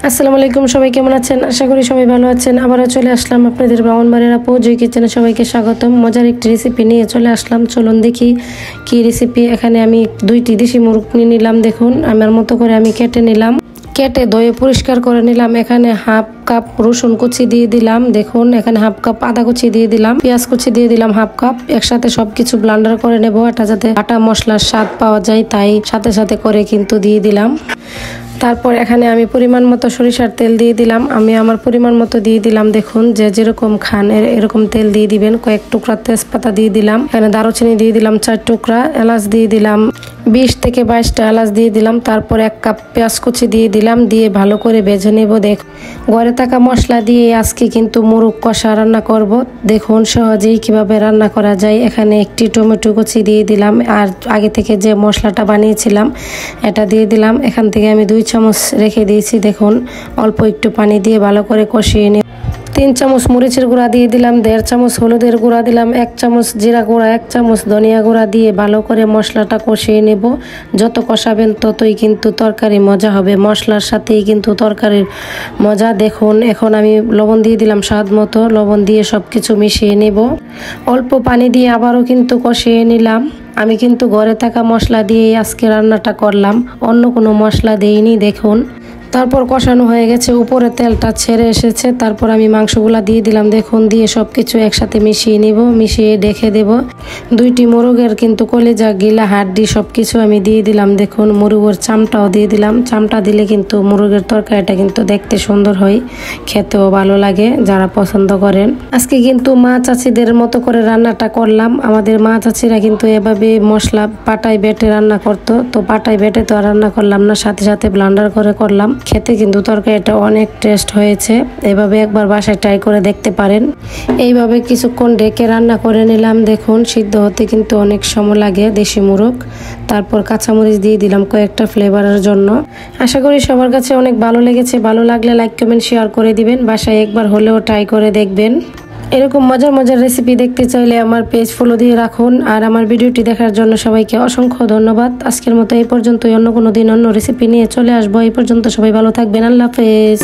আসসালামু আলাইকুম, সবাই কেমন আছেন? আশা করি সবাই ভালো আছেন। আবারও চলে আসলাম আপনাদের ব্রাহ্মণবাড়ির আপু জয় কিচেনে। সবাইকে স্বাগতম। মজার একটি রেসিপি নিয়ে চলে আসলাম। চলুন দেখি কি রেসিপি। এখানে আমি 2টি দেশি মুরগ নিয়ে নিলাম। দেখুন আমার মতো করে আমি কেটে নিলাম, কেটে ধুয়ে পরিষ্কার করে নিলাম। এখানে হাফ কাপ রসুন কুচি দিয়ে দিলাম। দেখুন এখানে হাফ কাপ আদা কুচি দিয়ে দিলাম, পেঁয়াজ কুচি দিয়ে দিলাম হাফ কাপ। একসাথে সবকিছু ব্লেন্ডার করে নেব, এটা যাতে বাটা মশলার স্বাদ পাওয়া যায়, তাই সাথে সাথে করে কিন্তু দিয়ে দিলাম। তারপর এখানে আমি পরিমাণ মতো সরিষার তেল দিয়ে দিলাম। আমি আমার পরিমাণ মতো দিয়ে দিলাম। দেখুন যে যেরকম খান এরকম তেল দিয়ে দিবেন। কয়েক টুকরা তেজপাতা দিয়ে দিলাম। এখানে দারুচিনি দিয়ে দিলাম 4 টুকরা, এলাচ দিয়ে দিলাম 20 থেকে 22টা এলাচ দিয়ে দিলাম। তারপর 1 কাপ পেঁয়াজ কুচি দিয়ে দিলাম, দিয়ে ভালো করে ভেজে নেব। ঘরে থাকা মশলা দিয়ে আজকে কিন্তু মুরগ কষা রান্না করব। দেখুন সহজেই কিভাবে রান্না করা যায়। এখানে একটি টমেটো কুচি দিয়ে দিলাম, আর আগে থেকে যে মশলাটা বানিয়েছিলাম এটা দিয়ে দিলাম। এখান থেকে আমি 2 চামচ রেখে দিয়েছি। দেখুন অল্প একটু পানি দিয়ে ভালো করে কষিয়ে নিই। 3 চামচ মরিচের গুঁড়া দিয়ে দিলাম, 1.5 চামচ হলুদের গুঁড়া দিলাম, 1 চামচ জিরা গুঁড়া, 1 চামচ ধনিয়া গুঁড়া দিয়ে ভালো করে মশলাটা কষিয়ে নেব। যত কষাবেন ততই কিন্তু তরকারি মজা হবে। মশলার সাথেই কিন্তু তরকারির মজা। দেখুন এখন আমি লবণ দিয়ে দিলাম স্বাদ মতো। লবণ দিয়ে সব কিছু মিশিয়ে নেব। অল্প পানি দিয়ে আবারও কিন্তু কষিয়ে নিলাম। আমি কিন্তু ঘরে থাকা মশলা দিয়েই আজকে রান্নাটা করলাম, অন্য কোনো মশলা দেইনি। দেখুন তারপর কষানো হয়ে গেছে, উপরে তেলটা ছেড়ে এসেছে। তারপর আমি মাংসগুলা দিয়ে দিলাম। দেখুন দিয়ে সব কিছু একসাথে মিশিয়ে নিব, মিশিয়ে ঢেকে দেব। 2টি মুরগের কিন্তু কলিজা, গিলা, হাড্ডি সব কিছু আমি দিয়ে দিলাম। দেখুন মুরগের চামটাও দিয়ে দিলাম। চামটা দিলে কিন্তু মুরগের তরকারিটা কিন্তু দেখতে সুন্দর হয়, খেতেও ভালো লাগে যারা পছন্দ করেন। আজকে কিন্তু মা চাচিদের মতো করে রান্নাটা করলাম। আমাদের মা চাচিরা কিন্তু এভাবে মশলা পাটায় বেটে রান্না করতো, তো পাটায় বেটে তো রান্না করলাম না, সাথে সাথে ব্লেন্ডার করে করলাম। খেতে কিন্তু তরকারিটা অনেক টেস্ট হয়েছে। এভাবে একবার বাসায় ট্রাই করে দেখতে পারেন। এইভাবে কিছুক্ষণ ঢেকে রান্না করে নিলাম। দেখুন সিদ্ধ হতে কিন্তু অনেক সময় লাগে দেশি মুরগ। তারপর কাঁচামরিচ দিয়ে দিলাম কয়েকটা ফ্লেভারের জন্য। আশা করি সবার কাছে অনেক ভালো লেগেছে। ভালো লাগলে লাইক কমেন্ট শেয়ার করে দিবেন। বাসায় একবার হলেও ট্রাই করে দেখবেন। এরকম মজার মজার রেসিপি দেখতে চাইলে আমার পেজ ফলো দিয়ে রাখুন। আর আমার ভিডিওটি দেখার জন্য সবাইকে অসংখ্য ধন্যবাদ। আজকের মতো এই পর্যন্তই। অন্য কোনো দিন অন্য রেসিপি নিয়ে চলে আসবো। এই পর্যন্ত সবাই ভালো থাকবেন। আল্লাহ হাফেজ।